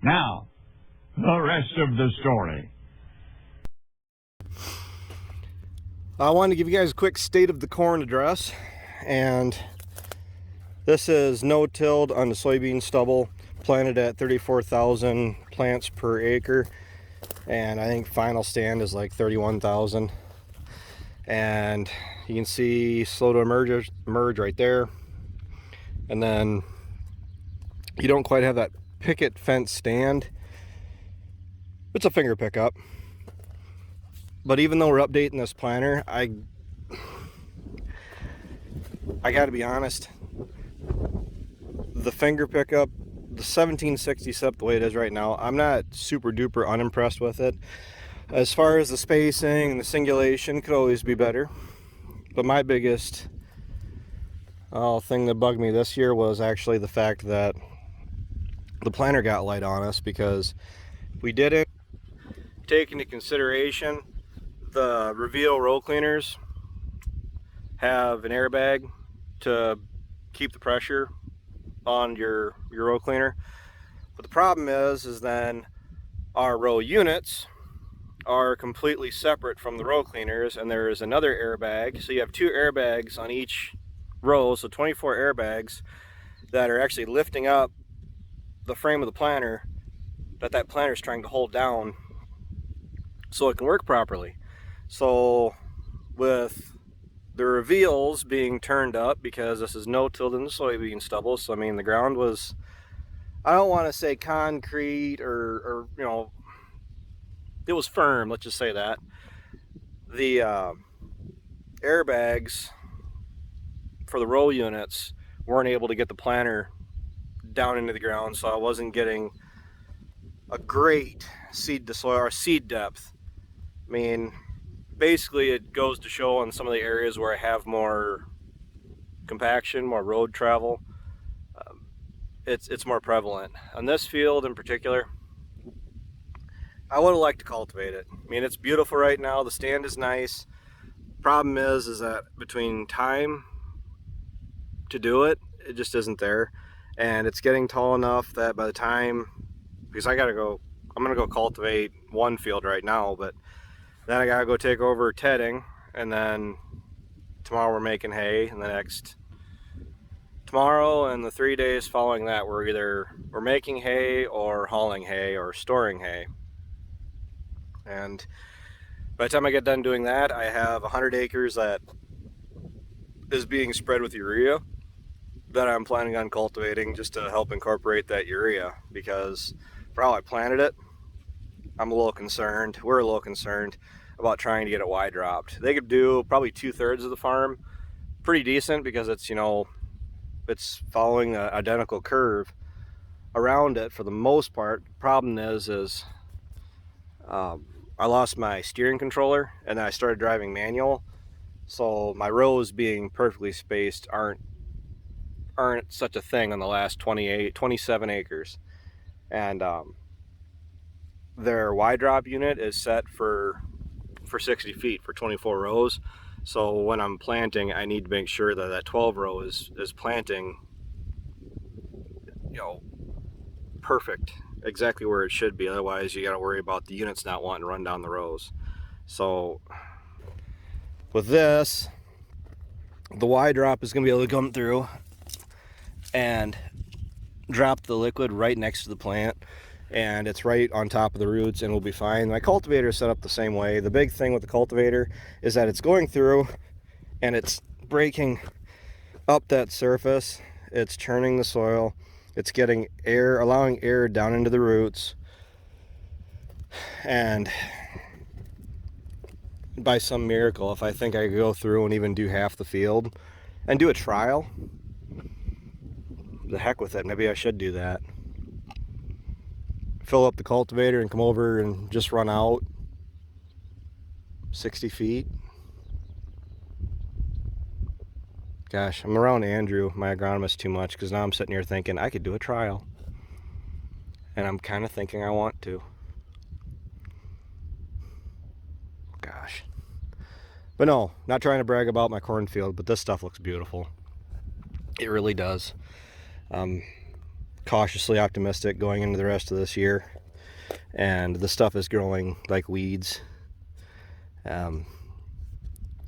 Now, the rest of the story. I wanted to give you guys a quick state of the corn address, and this is no-tilled on the soybean stubble, planted at 34,000 plants per acre, and I think final stand is like 31,000. And you can see slow to emerge right there, and then you don't quite have that picket fence stand. It's a finger pickup. But even though we're updating this planter, I gotta be honest, the finger pickup, the 1760 setup the way it is right now, I'm not super duper unimpressed with it. As far as the spacing and the singulation, could always be better. But my biggest thing that bugged me this year was actually the fact that the planter got light on us, because we didn't take into consideration the reveal row cleaners have an airbag to keep the pressure on your row cleaner. But the problem is then our row units are completely separate from the row cleaners, and there is another airbag. So you have 2 airbags on each row, so 24 airbags that are actually lifting up the frame of the planter that planter is trying to hold down so it can work properly. So with the reveals being turned up, because this is no-tilled in the soybean stubble, so I mean the ground was, I don't want to say concrete or you know, it was firm, let's just say that. The airbags for the row units weren't able to get the planter down into the ground, so I wasn't getting a great seed to soil or seed depth. I mean, basically it goes to show on some of the areas where I have more compaction, more road travel, it's more prevalent. On this field in particular, I would have liked to cultivate it. I mean, it's beautiful right now, the stand is nice. Problem is that between time to do it, it just isn't there. And it's getting tall enough that by the time, because I'm gonna go cultivate one field right now, but then I gotta go take over tedding, and then tomorrow we're making hay, and the next tomorrow and the 3 days following that we're making hay or hauling hay or storing hay. And by the time I get done doing that, I have 100 acres that is being spread with urea that I'm planning on cultivating just to help incorporate that urea, because for how I planted it, we're a little concerned about trying to get it wide dropped. They could do probably 2/3 of the farm pretty decent, because it's, you know, it's following an identical curve around it for the most part. Problem is I lost my steering controller, and then I started driving manual, so my rows being perfectly spaced aren't such a thing on the last 27 acres. And their wide drop unit is set for 60 feet for 24 rows. So when I'm planting, I need to make sure that that 12 row is planting, you know, perfect, exactly where it should be. Otherwise you got to worry about the units not wanting to run down the rows. So with this, the wide drop is going to be able to come through and drop the liquid right next to the plant, and it's right on top of the roots, and we'll be fine. My cultivator is set up the same way. The big thing with the cultivator is that it's going through and it's breaking up that surface, it's churning the soil, it's getting air, allowing air down into the roots, and by some miracle, if I think I could go through and even do half the field and do a trial, the heck with it, maybe I should do that. Fill up the cultivator and come over and just run out 60 feet. Gosh, I'm around Andrew, my agronomist, too much, because now I'm sitting here thinking I could do a trial. And I'm kind of thinking I want to. Gosh. But no, not trying to brag about my cornfield, but this stuff looks beautiful. It really does. cautiously optimistic going into the rest of this year, and the stuff is growing like weeds.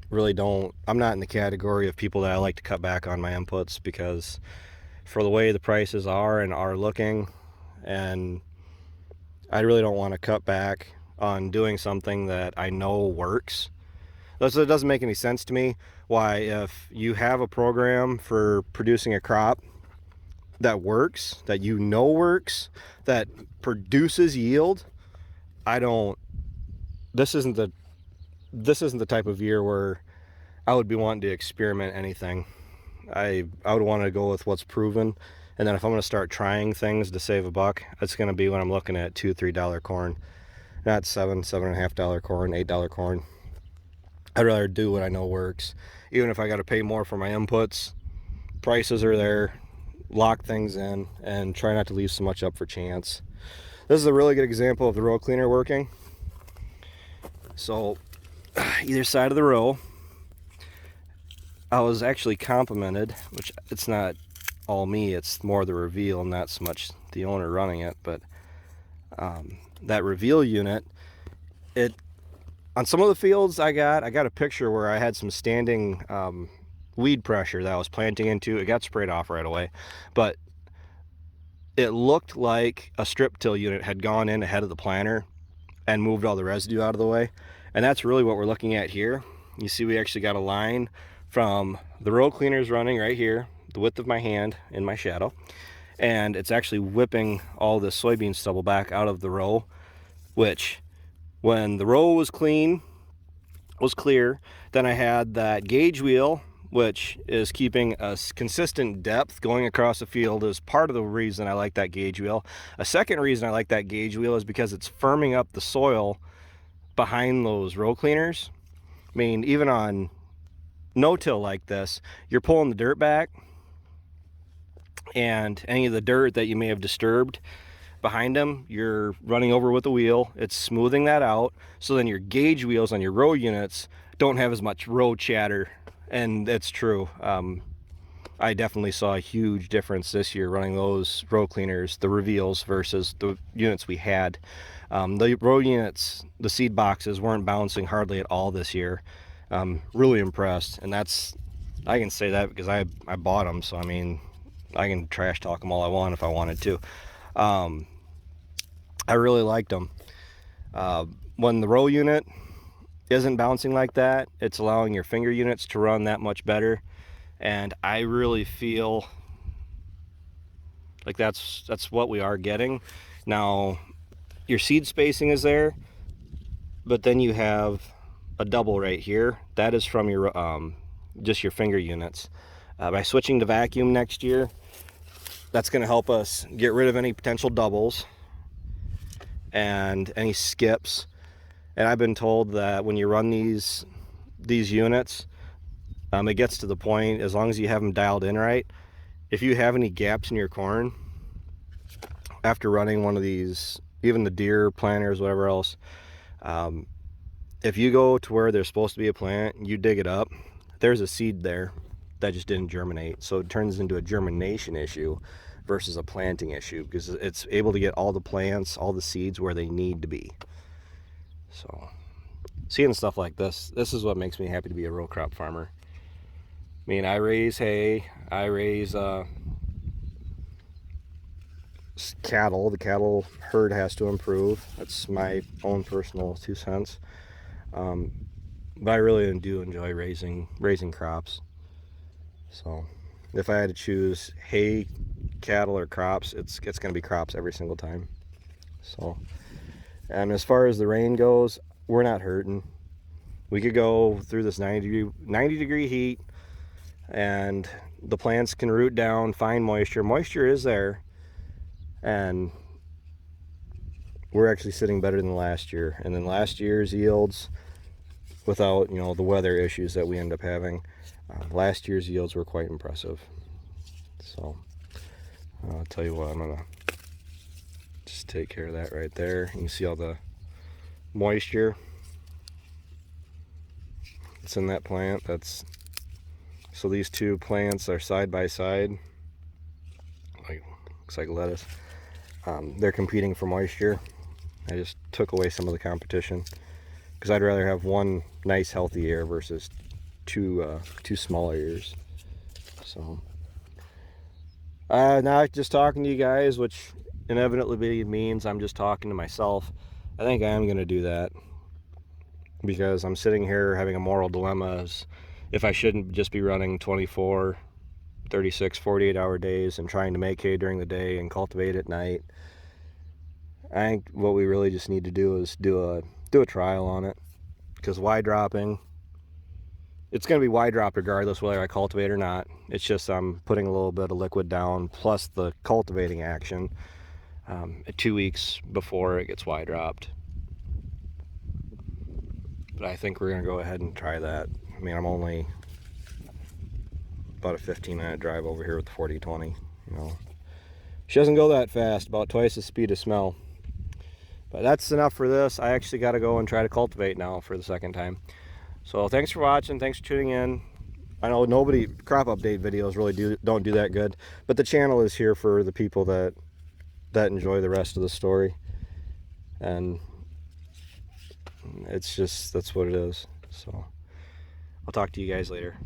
Really don't, I'm not in the category of people that I like to cut back on my inputs, because for the way the prices are and are looking, and I really don't want to cut back on doing something that I know works. So it doesn't make any sense to me why, if you have a program for producing a crop that works, that you know works, that produces yield, this isn't the type of year where I would be wanting to experiment anything. I would want to go with what's proven, and then if I'm going to start trying things to save a buck, it's going to be when I'm looking at $2-3 corn, not $7-7.50 corn, $8 corn. I'd rather do what I know works, even if I got to pay more for my inputs. Prices are there, lock things in, and try not to leave so much up for chance. This is a really good example of the row cleaner working. So either side of the row, I was actually complimented, which it's not all me, it's more the reveal, not so much the owner running it, but that reveal unit, on some of the fields I got a picture where I had some standing weed pressure that I was planting into. It got sprayed off right away, but it looked like a strip till unit had gone in ahead of the planter and moved all the residue out of the way. And that's really what we're looking at here. You see we actually got a line from the row cleaners running right here, the width of my hand in my shadow, and it's actually whipping all the soybean stubble back out of the row, which when the row was clear, then I had that gauge wheel, which is keeping a consistent depth going across the field, is part of the reason I like that gauge wheel. A second reason I like that gauge wheel is because it's firming up the soil behind those row cleaners. I mean, even on no-till like this, you're pulling the dirt back, and any of the dirt that you may have disturbed behind them, you're running over with the wheel. It's smoothing that out, so then your gauge wheels on your row units don't have as much row chatter. And it's true. I definitely saw a huge difference this year running those row cleaners, the reveals, versus the units we had. The row units, the seed boxes, weren't bouncing hardly at all this year. Really impressed, and I can say that because I bought them, so I mean, I can trash talk them all I want if I wanted to. I really liked them. When the row unit isn't bouncing like that, it's allowing your finger units to run that much better, and I really feel like that's what we are getting. Now, your seed spacing is there, but then you have a double right here. That is from your just your finger units. By switching to vacuum next year, that's going to help us get rid of any potential doubles and any skips. And I've been told that when you run these units, it gets to the point, as long as you have them dialed in right, if you have any gaps in your corn after running one of these, even the deer planters, whatever else, if you go to where there's supposed to be a plant, you dig it up, there's a seed there that just didn't germinate. So it turns into a germination issue versus a planting issue, because it's able to get all the plants, all the seeds where they need to be. So seeing stuff like this is what makes me happy to be a row crop farmer. I mean, I raise hay, I raise cattle. The cattle herd has to improve. That's my own personal 2 cents. But I really do enjoy raising crops. So if I had to choose hay, cattle, or crops, it's going to be crops every single time. So, and as far as the rain goes, we're not hurting. We could go through this 90 degree heat, and the plants can root down, find moisture. Moisture is there, and we're actually sitting better than last year. And then last year's yields, without the weather issues that we end up having, last year's yields were quite impressive. So I'll tell you what, I'm gonna just take care of that right there. You can see all the moisture that's in that plant. So these two plants are side by side, like looks like lettuce. They're competing for moisture. I just took away some of the competition because I'd rather have one nice healthy ear versus two small ears. So now just talking to you guys, which inevitably means I'm just talking to myself. I think I am going to do that because I'm sitting here having a moral dilemma as if I shouldn't just be running 24, 36, 48-hour days and trying to make hay during the day and cultivate at night. I think what we really just need to do is do a trial on it, because wide dropping, it's going to be wide drop regardless whether I cultivate or not. It's just I'm putting a little bit of liquid down plus the cultivating action 2 weeks before it gets wide dropped. But I think we're going to go ahead and try that. I mean, I'm only about a 15-minute drive over here with the 40-20. You know, she doesn't go that fast, about twice the speed of smell. But that's enough for this. I actually got to go and try to cultivate now for the second time. So thanks for watching. Thanks for tuning in. I know crop update videos really don't do that good, but the channel is here for the people that enjoy the rest of the story. And it's just, that's what it is. So I'll talk to you guys later.